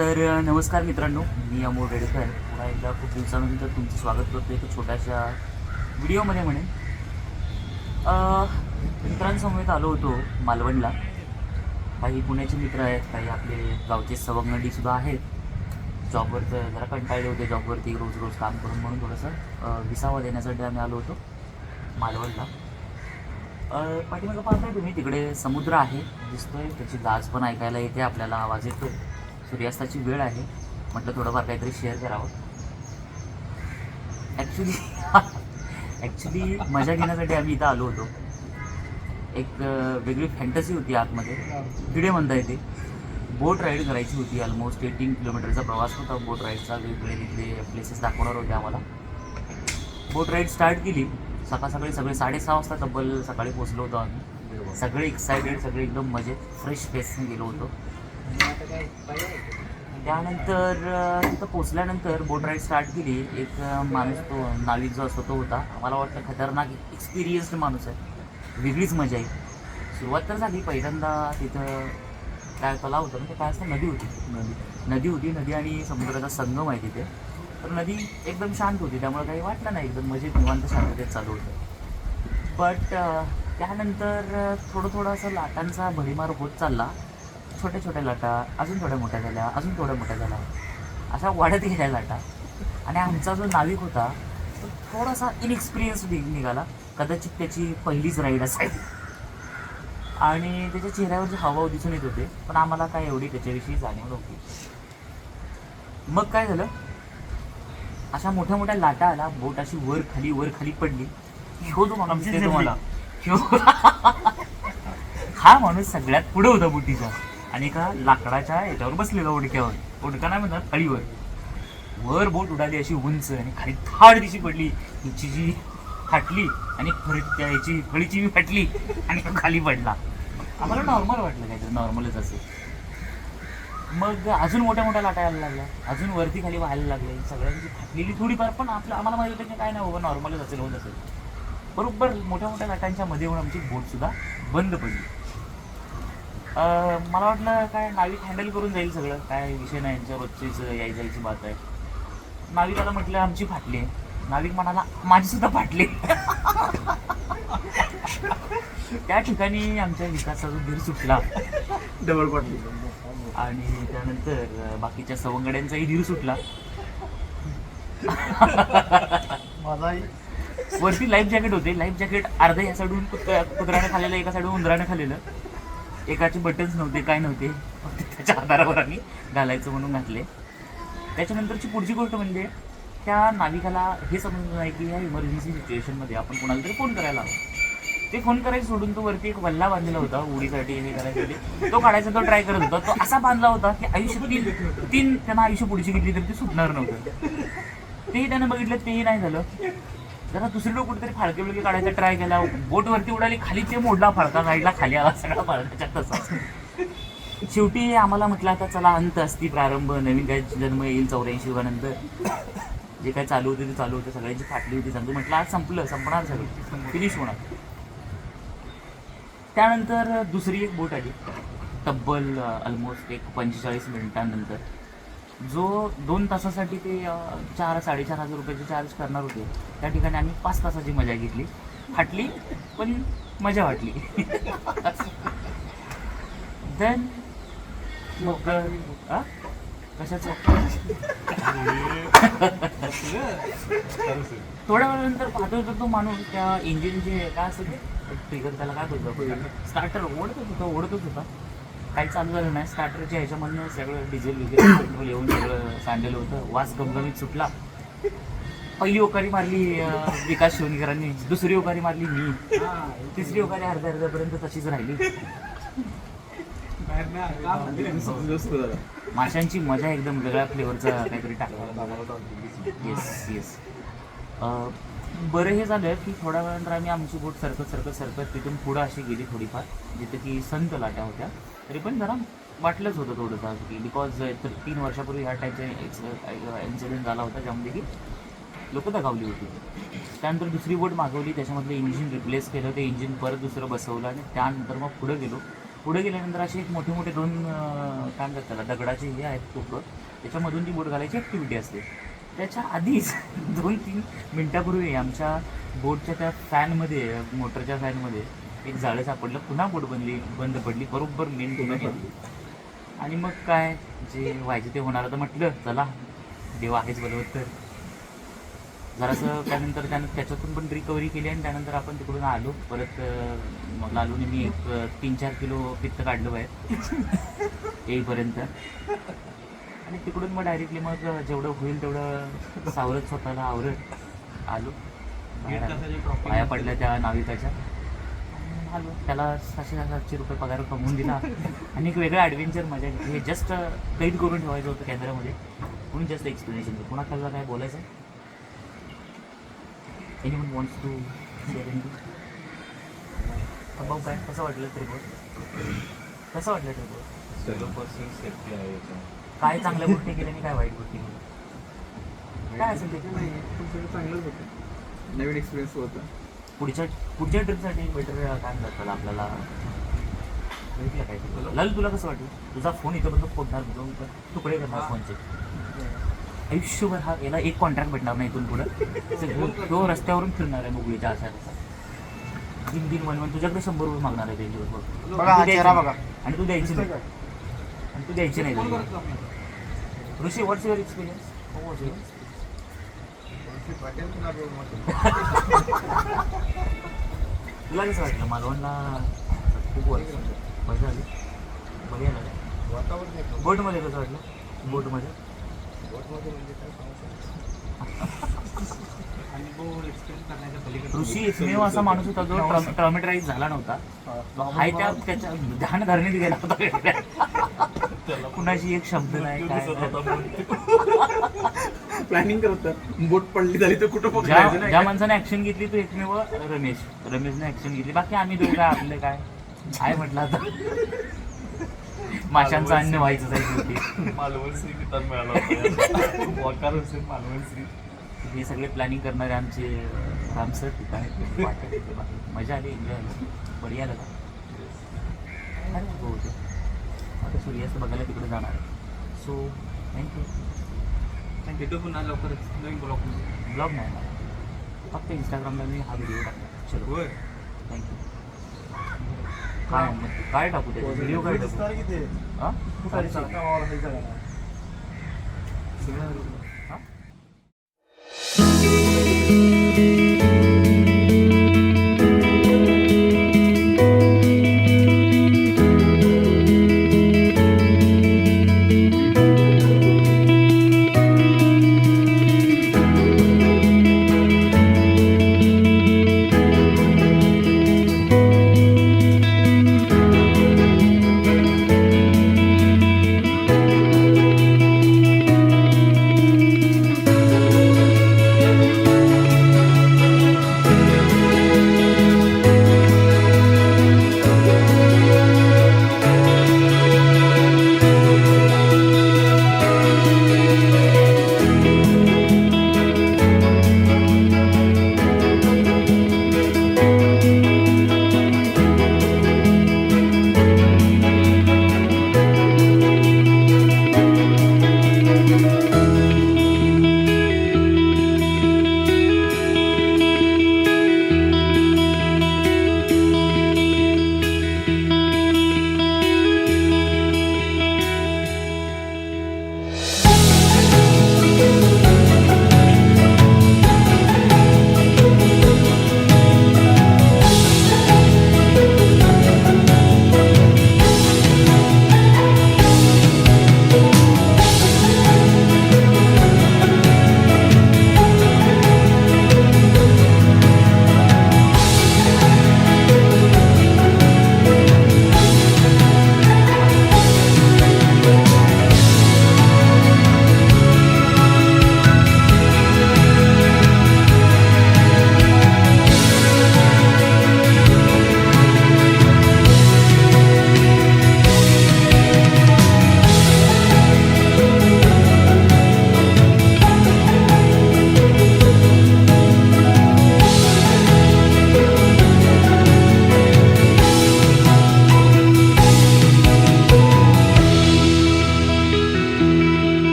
नमस्कार मित्रांनो, मी अमोल रेडकर पुन्हा एकदा खूप दिवसानंतर तुमचं स्वागत करतो एका छोट्याशा व्हिडिओमध्ये म्हणेन. मित्रांसमवेत आलो होतो मालवणला. काही पुण्याचे मित्र आहेत, काही आपले गावचे सवंगडीसुद्धा आहेत. जॉबवरचं जरा कंटाळले होते, जॉबवरती रोज रोज काम करून, म्हणून थोडंसं विसावा देण्यासाठी आम्ही आलो होतो मालवणला. पाठीमागं पाहताय तुम्ही, तिकडे समुद्र आहे दिसतोय, त्याची दाज पण ऐकायला येते, आपल्याला आवाज येतो. सूर्यास्ताची वेळ आहे, म्हटलं थोडंफार काहीतरी शेअर करावं. ॲक्च्युली मजा घेण्यासाठी आम्ही इथं आलो होतो. एक वेगळी फॅन्टसी होती आतमध्ये, किडे म्हणता येते. बोट राईड करायची होती. ऑलमोस्ट 18 किलोमीटरचा प्रवास होता बोट राईडचा. वेगवेगळे तिथले प्लेसेस दाखवणार होते आम्हाला. बोट राईड स्टार्ट केली सकाळी सगळे 6:30 वाजता तब्बल सकाळी पोचलो होतो आम्ही. सगळे एक्सायटेड, सगळे एकदम मजेत फ्रेश फेसने गेलो होतो. त्यानंतर तिथं पोचल्यानंतर बोट राईड स्टार्ट केली. एक माणूस, तो नाविक जो असतो तो होता. आम्हाला वाटतं खतरनाक एक्सपिरियन्स्ड माणूस आहे, वेगळीच मजा आहे. सुरुवात तर झाली पहिल्यांदा तिथं काय तलाव होतं ना, ते काय असतं, नदी होती आणि समुद्राचा संगम आहे तिथे. तर नदी एकदम शांत होती, त्यामुळे काही वाटलं नाही, एकदम मजेत निवांत शांततेत चालू होतं. बट त्यानंतर थोडं असं लाटांचा भडीमार होत चालला. छोट्या लाटा अजून थोड्या मोठ्या झाल्या, अशा वाढत गेल्या लाटा. आणि आमचा जो नाविक होता तो थोडासा इनएक्सपिरियन्स निघाला. कदाचित त्याची पहिलीच राईड असायची आणि त्याच्या चेहऱ्यावरचे हावभाव दिसून येत होते, पण आम्हाला काय एवढी त्याच्याविषयी जाणीव नव्हती. मग काय झालं, अशा मोठ्या लाटा आला, बोट अशी वर खाली पडली. तुम्हाला हा माणूस सगळ्यात पुढे होता बोटीच्या आणि एका लाकडाच्या याच्यावर बसलेला, ओढका नाही म्हणतात, फळीवर. वर बोट उडाली अशी उंच आणि खाली थाड दिशी पडली. हिची जी फाटली आणि याची फळीची बी फाटली आणि खाली पडला. आम्हाला नॉर्मल वाटलं, काहीतरी नॉर्मलच असेल. मग अजून मोठ्या लाटा यायला लागल्या, अजून वरती खाली व्हायला लागले. सगळ्यांची फाटलेली थोडीफार, पण आम्हाला माहिती होतं की काय नाही बाबा, नॉर्मलच असेल, होत असेल. बरोबर मोठ्या लाटांच्या मध्ये येऊन आमची बोटसुद्धा बंद पडली. मला वाटलं काय नाविक हँडल करून जाईल सगळं, काय विषय नाही, यांच्या रोजचीच जायची बात आहे. नाविकाला म्हटलं आमची फाटली. नाविक म्हणाला माझीसुद्धा फाटली. त्या ठिकाणी आमच्या विकासाचा धीर सुटला, डबल पडली. आणि त्यानंतर बाकीच्या सवंगड्यांचाही धीर सुटला. माझाही वरती लाईफ जॅकेट होते. लाईफ जॅकेट अर्धा या साईडून कुत्र्याने खाल्लेलं, एका साईडून उंदराने खाल्लेलं. एकाचे बटन्स नव्हते, काय नव्हते, फक्त त्याच्या आधारावर आम्ही घालायचं म्हणून घातले. त्याच्यानंतरची पुढची गोष्ट म्हणजे त्या नाविकाला हे समजलं नाही की ह्या इमर्जन्सी सिच्युएशनमध्ये आपण कोणाला तरी फोन करायला हवा. ते फोन करायचं सोडून तो वरती एक वल्ला बांधलेला होता उडीसाठी, हे करायसाठी. तो काढायचा, तो ट्राय करत होता. तो असा बांधला होता की तीन त्यांना आयुष्य पुढची घेतली तरी ते सुटणार नव्हतं. तेही त्यानं बघितलं, तेही नाही झालं. जरा दुसरीकडे कुठेतरी फाळके बिळके काढायचा ट्राय केला. बोट वरती उडाली, खाली ते मोडला, फडका गाडीला खाली आला, सगळा फडकाच्या तसा. शेवटी आम्हाला म्हटलं आता चला, अंत असती प्रारंभ, नवीन काय जन्म येईल 84 युगानंतर. जे काय चालू होते ते चालू होतं, सगळ्यांची फाटली होती सांगतो. म्हटलं आज संपणार सगळं, फिनिश होणार. त्यानंतर दुसरी एक बोट आली, तब्बल ऑलमोस्ट एक 45 मिनिटांनंतर. जो 2 तासासाठी ते 4,000-4,500 रुपयाचे चार्ज करणार होते, त्या ठिकाणी आम्ही 5 तासाची मजा घेतली. फाटली पण मजा वाटली. देन मग कशाचं थोड्या वेळानंतर पाहतो तर तो माणूस त्या इंजिनचे काय असतं ट्रिगर, त्याला काय बोलतो, स्टार्टर ओढतच होता. काही चालू झालं नाही. स्टार्टरच्या ह्याच्यामधनं सगळं डिझेल वगैरे पेट्रोल येऊन सगळं सांडलेलं होतं. वास गमगमीत सुटला. पहिली ओकारी मारली विकास शिवणकरांनी, दुसरी ओकारी मारली मी, तिसरी ओकारी अर्ध्यापर्यंत तशीच राहिली. माशांची मजा एकदम वेगळ्या फ्लेवरचा काहीतरी टाकला. येस. बरं हे झालं की थोड्या वेळानंतर आम्ही आमची बोट सरकत तिथून पुढं अशी गेली थोडीफार, जिथं की संत लाटा होत्या. तरी पण जरा वाटलंच होतं थोडंसं की बिकॉज 3 वर्षापूर्वी ह्या टाईपचा इन्सिडेंट झाला होता, ज्यामध्ये की लोक दगावली होती. त्यानंतर दुसरी बोट मागवली, त्याच्यामधलं इंजिन रिप्लेस केलं, ते इंजिन परत दुसरं बसवलं आणि त्यानंतर मग पुढं गेलो. पुढे गेल्यानंतर असे एक मोठे मोठे दोन काय म्हणतात त्याला दगडाचे हे आहेत टोकं, त्याच्यामधून ती बोट घालायची ॲक्टिव्हिटी असते. त्याच्या आधीच 2-3 मिनटापूर्वी आमच्या बोटच्या त्या फॅनमध्ये, मोटरच्या फॅनमध्ये एक जाळं सापडलं. पुन्हा बोट बंद पडली बरोबर मेन ठिकाणी. आणि मग काय जे व्हायचं ते होणार. तर म्हटलं चला देव आहेच बरोबर. तर जरासं त्यानंतर त्याच्यातून पण रिकव्हरी केली आणि त्यानंतर आपण तिकडून आलो परत. मग लालूने मी एक 3-4 किलो पित्त काढलं बाहेर येईपर्यंत. आणि तिकडून मग डायरेक्टली मग जेवढं होईल तेवढं सावरत स्वतःला आवरत आलो. पाया पडल्या त्या नाविकाच्या आलो. त्याला 600-700 रुपये पगार कमवून दिला आणि एक वेगळं ॲडव्हेंचर मजा घेतली. हे जस्ट कैद करून ठेवायचं होतं कॅमेऱ्यामध्ये म्हणून जस्ट एक्सप्लेनेशन. कुणाला काय बोलायचं? Anyone wants to share anything? भाऊ काय कसं वाटलं ट्रिपवर? कसं वाटलं ट्रिपवर? सर्व पर्सन सेफ्टी आहे याच्यात. काय चांगल्या गोष्टी केल्या आणि काय वाईट गोष्टी केल्या? काय असेल ते चांगलंच होतं, नवीन एक्सपिरियन्स होता. पुढच्या ट्रिपसाठी बेटर काय म्हणतात आपल्याला भेटलं काय? लाल तुला कसं वाटलं? तुझा फोन इथं बंद फोडणार, तुकडे करणार फोनचे. आयुष्यभर हा याला एक कॉन्ट्रॅक्ट भेटणार नाही इथून पुढं. तो रस्त्यावरून फिरणार आहे मुगळीच्या अशा तसा. 3-3 1 तुझ्याकडे 100 रुपये मागणार आहे त्यांच्यावर. बघा हा चेहरा बघा. आणि तू द्यायची नाही. आणि तू द्यायची नाही त्यांनी. ऋषी व्हॉट्स युअर एक्सपिरियन्स? तुला कसं वाटलं? मालवणला खूप वर्ष मजा आली. बघायला वातावरण बोटमध्ये कसं वाटलं? बोटमध्ये ऋषी एकमेव असा माणूस होता जो ट्रॉमेटाईज झाला नव्हता. हाय त्याच्या ध्यान धरणीत गेला होता. कुणाशी एक शब्द नाही काय. प्लॅनिंग करत बोट पडली झाली तर कुठं ज्या पकडायचं नाही. ज्या माणसाने ऍक्शन घेतली तो एकमेव रमेशने ऍक्शन घेतली. बाकी आम्ही दोघं काय आपले काय म्हटलं आता माशांचं अन्न व्हायचं जायचं. मालवण श्री किताब मिळाला होता. वकार हुसेन मालवण श्री. हे सगळे प्लॅनिंग करणारे आमचे रामसर ठीक आहे. मजा आली, एन्जॉय आली, बढिया लगा. हो ते आता सूर्यास्त बघायला तिकडे जाणार आहे. So thank you. भेटू पुन्हा लवकरच नवीन ब्लॉग नाही मला, फक्त इंस्टाग्रामला मी हा व्हिडिओ टाकला. चलो होय. थँक्यू. काय टाकू त्याचा व्हिडिओ काय टाकू? हां सगळं